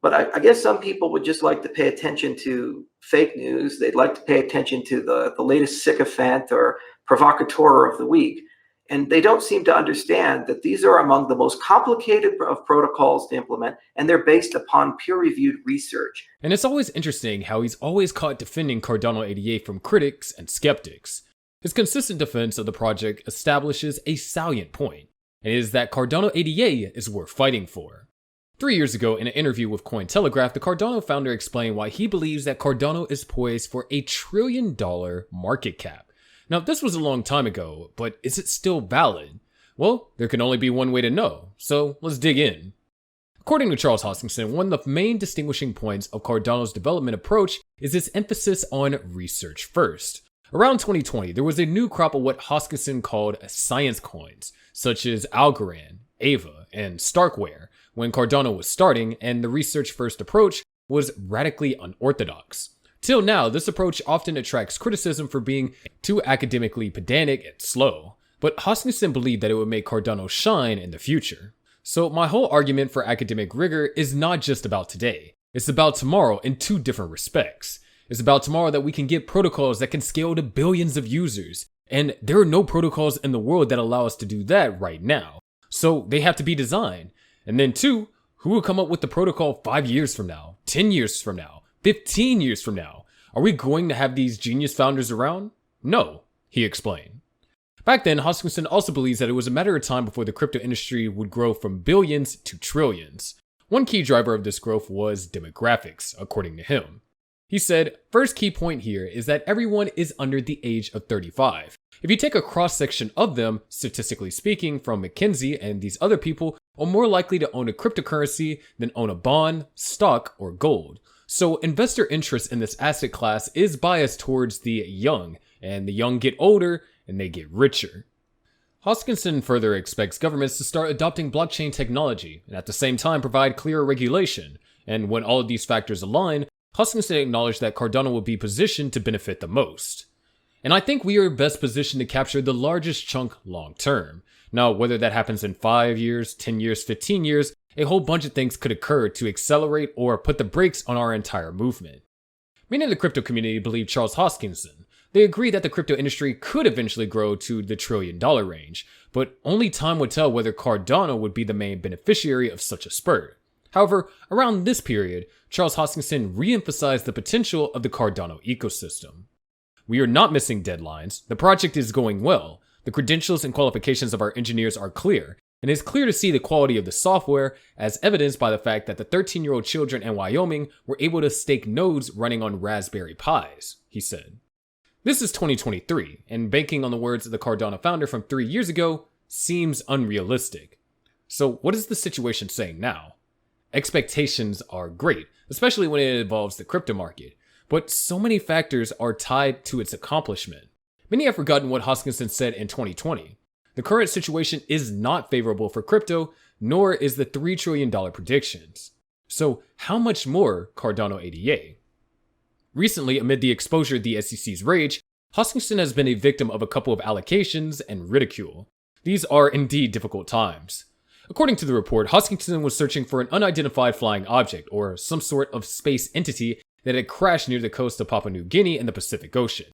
But I guess some people would just like to pay attention to fake news. They'd like to pay attention to the latest sycophant or provocateur of the week. And they don't seem to understand that these are among the most complicated of protocols to implement, and they're based upon peer-reviewed research. And it's always interesting how he's always caught defending Cardano ADA from critics and skeptics. His consistent defense of the project establishes a salient point, and it is that Cardano ADA is worth fighting for. 3 years ago, in an interview with Cointelegraph, the Cardano founder explained why he believes that Cardano is poised for $1 trillion market cap. Now, this was a long time ago, but is it still valid? Well, there can only be one way to know, so let's dig in. According to Charles Hoskinson, one of the main distinguishing points of Cardano's development approach is its emphasis on research first. Around 2020, there was a new crop of what Hoskinson called science coins, such as Algorand, AVA, and Starkware, when Cardano was starting, and the research-first approach was radically unorthodox. Till now, this approach often attracts criticism for being too academically pedantic and slow, but Hoskinson believed that it would make Cardano shine in the future. So my whole argument for academic rigor is not just about today, it's about tomorrow in two different respects. It's about tomorrow that we can get protocols that can scale to billions of users, and there are no protocols in the world that allow us to do that right now. So they have to be designed. And then two, who will come up with the protocol 5 years from now, 10 years from now, 15 years from now? Are we going to have these genius founders around? No, he explained. Back then, Hoskinson also believes that it was a matter of time before the crypto industry would grow from billions to trillions. One key driver of this growth was demographics, according to him. He said, first key point here is that everyone is under the age of 35. If you take a cross-section of them, statistically speaking, from McKinsey and these other people are more likely to own a cryptocurrency than own a bond, stock, or gold. So investor interest in this asset class is biased towards the young, and the young get older and they get richer. Hoskinson further expects governments to start adopting blockchain technology and at the same time provide clearer regulation. And when all of these factors align, Hoskinson acknowledged that Cardano will be positioned to benefit the most. And I think we are best positioned to capture the largest chunk long term. Now, whether that happens in 5 years, 10 years, 15 years, a whole bunch of things could occur to accelerate or put the brakes on our entire movement. Many in the crypto community believe Charles Hoskinson. They agree that the crypto industry could eventually grow to the $1 trillion range, but only time would tell whether Cardano would be the main beneficiary of such a spurt. However, around this period, Charles Hoskinson re-emphasized the potential of the Cardano ecosystem. We are not missing deadlines, the project is going well, the credentials and qualifications of our engineers are clear, and it's clear to see the quality of the software as evidenced by the fact that the 13-year-old children in Wyoming were able to stake nodes running on Raspberry Pis, he said. This is 2023, and banking on the words of the Cardano founder from 3 years ago seems unrealistic. So what is the situation saying now? Expectations are great, especially when it involves the crypto market, but so many factors are tied to its accomplishment. Many have forgotten what Hoskinson said in 2020. The current situation is not favorable for crypto, nor is the $3 trillion predictions. So how much more Cardano ADA? Recently, amid the exposure of the SEC's rage, Hoskinson has been a victim of a couple of allocations and ridicule. These are indeed difficult times. According to the report, Hoskinson was searching for an unidentified flying object, or some sort of space entity that had crashed near the coast of Papua New Guinea in the Pacific Ocean.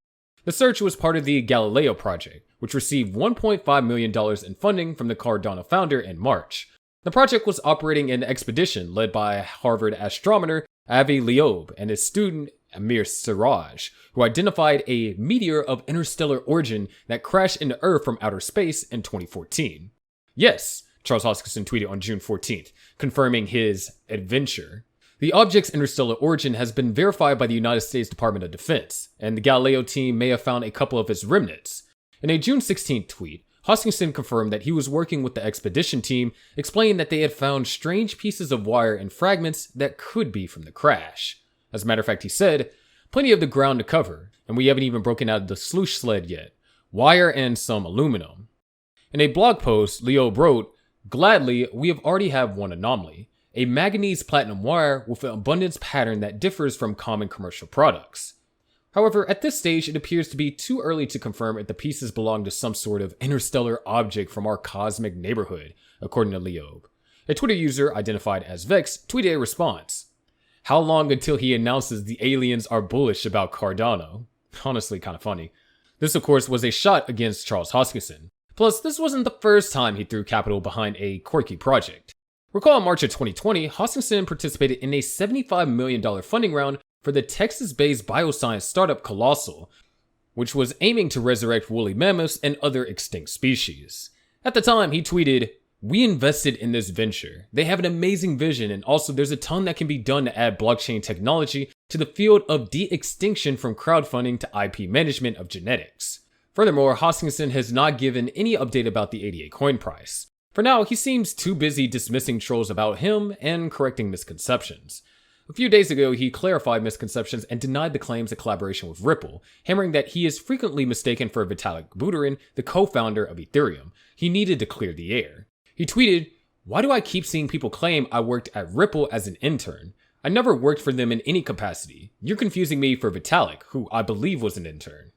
The search was part of the Galileo project, which received $1.5 million in funding from the Cardano founder in March. The project was operating an expedition led by Harvard astronomer Avi Loeb and his student Amir Siraj, who identified a meteor of interstellar origin that crashed into Earth from outer space in 2014. Yes, Charles Hoskinson tweeted on June 14th, confirming his adventure. The object's interstellar origin has been verified by the United States Department of Defense, and the Galileo team may have found a couple of its remnants. In a June 16th tweet, Hoskinson confirmed that he was working with the expedition team, explaining that they had found strange pieces of wire and fragments that could be from the crash. As a matter of fact, he said, "Plenty of the ground to cover, and we haven't even broken out the sluice sled yet. Wire and some aluminum." In a blog post, Leo wrote, "Gladly, we have already have one anomaly, a manganese platinum wire with an abundance pattern that differs from common commercial products. However, at this stage, it appears to be too early to confirm if the pieces belong to some sort of interstellar object from our cosmic neighborhood," according to Leo. A Twitter user identified as Vex tweeted a response. How long until he announces the aliens are bullish about Cardano? Honestly, kind of funny. This, of course, was a shot against Charles Hoskinson. Plus, this wasn't the first time he threw capital behind a quirky project. Recall in March of 2020, Hoskinson participated in a $75 million funding round for the Texas-based bioscience startup Colossal, which was aiming to resurrect woolly mammoths and other extinct species. At the time, he tweeted, "We invested in this venture. They have an amazing vision, and also there's a ton that can be done to add blockchain technology to the field of de-extinction from crowdfunding to IP management of genetics." Furthermore, Hoskinson has not given any update about the ADA coin price. For now, he seems too busy dismissing trolls about him and correcting misconceptions. A few days ago, he clarified misconceptions and denied the claims of collaboration with Ripple, hammering that he is frequently mistaken for Vitalik Buterin, the co-founder of Ethereum. He needed to clear the air. He tweeted, "Why do I keep seeing people claim I worked at Ripple as an intern? I never worked for them in any capacity. You're confusing me for Vitalik, who I believe was an intern."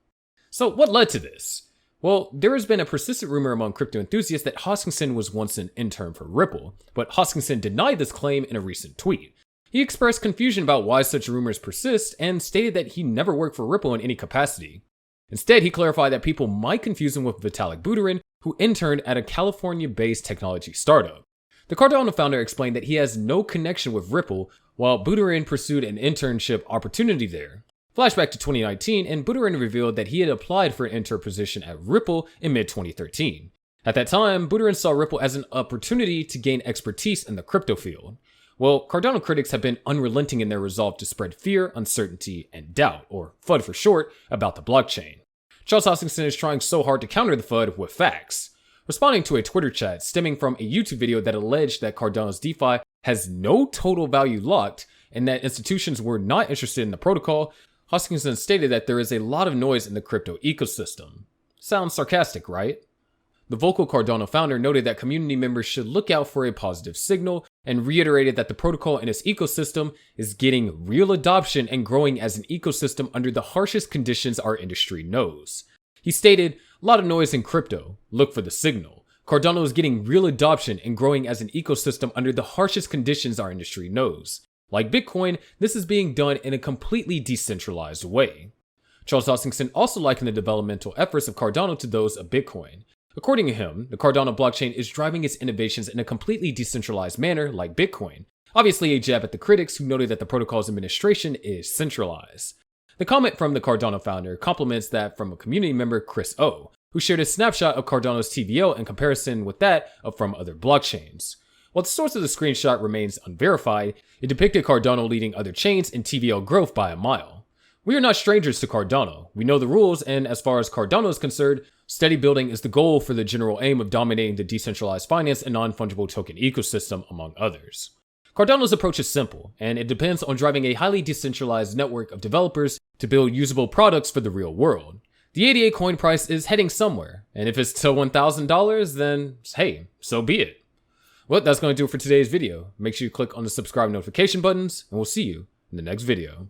So what led to this? Well, there has been a persistent rumor among crypto enthusiasts that Hoskinson was once an intern for Ripple, but Hoskinson denied this claim in a recent tweet. He expressed confusion about why such rumors persist and stated that he never worked for Ripple in any capacity. Instead, he clarified that people might confuse him with Vitalik Buterin, who interned at a California-based technology startup. The Cardano founder explained that he has no connection with Ripple, while Buterin pursued an internship opportunity there. Flashback to 2019, and Buterin revealed that he had applied for an intern position at Ripple in mid-2013. At that time, Buterin saw Ripple as an opportunity to gain expertise in the crypto field. Well, Cardano critics have been unrelenting in their resolve to spread fear, uncertainty, and doubt, or FUD for short, about the blockchain. Charles Hoskinson is trying so hard to counter the FUD with facts. Responding to a Twitter chat stemming from a YouTube video that alleged that Cardano's DeFi has no total value locked and that institutions were not interested in the protocol, Hoskinson stated that there is a lot of noise in the crypto ecosystem. Sounds sarcastic, right? The vocal Cardano founder noted that community members should look out for a positive signal and reiterated that the protocol and its ecosystem is getting real adoption and growing as an ecosystem under the harshest conditions our industry knows. He stated, "A lot of noise in crypto. Look for the signal. Cardano is getting real adoption and growing as an ecosystem under the harshest conditions our industry knows. Like Bitcoin, this is being done in a completely decentralized way." Charles Hoskinson also likened the developmental efforts of Cardano to those of Bitcoin. According to him, the Cardano blockchain is driving its innovations in a completely decentralized manner like Bitcoin, obviously a jab at the critics who noted that the protocol's administration is centralized. The comment from the Cardano founder complements that from a community member, Chris O, who shared a snapshot of Cardano's TVL in comparison with that of from other blockchains. While the source of the screenshot remains unverified, it depicted Cardano leading other chains in TVL growth by a mile. We are not strangers to Cardano. We know the rules, and as far as Cardano is concerned, steady building is the goal for the general aim of dominating the decentralized finance and non-fungible token ecosystem, among others. Cardano's approach is simple, and it depends on driving a highly decentralized network of developers to build usable products for the real world. The ADA coin price is heading somewhere, and if it's to $1,000, then hey, so be it. Well, that's going to do it for today's video. Make sure you click on the subscribe notification buttons, and we'll see you in the next video.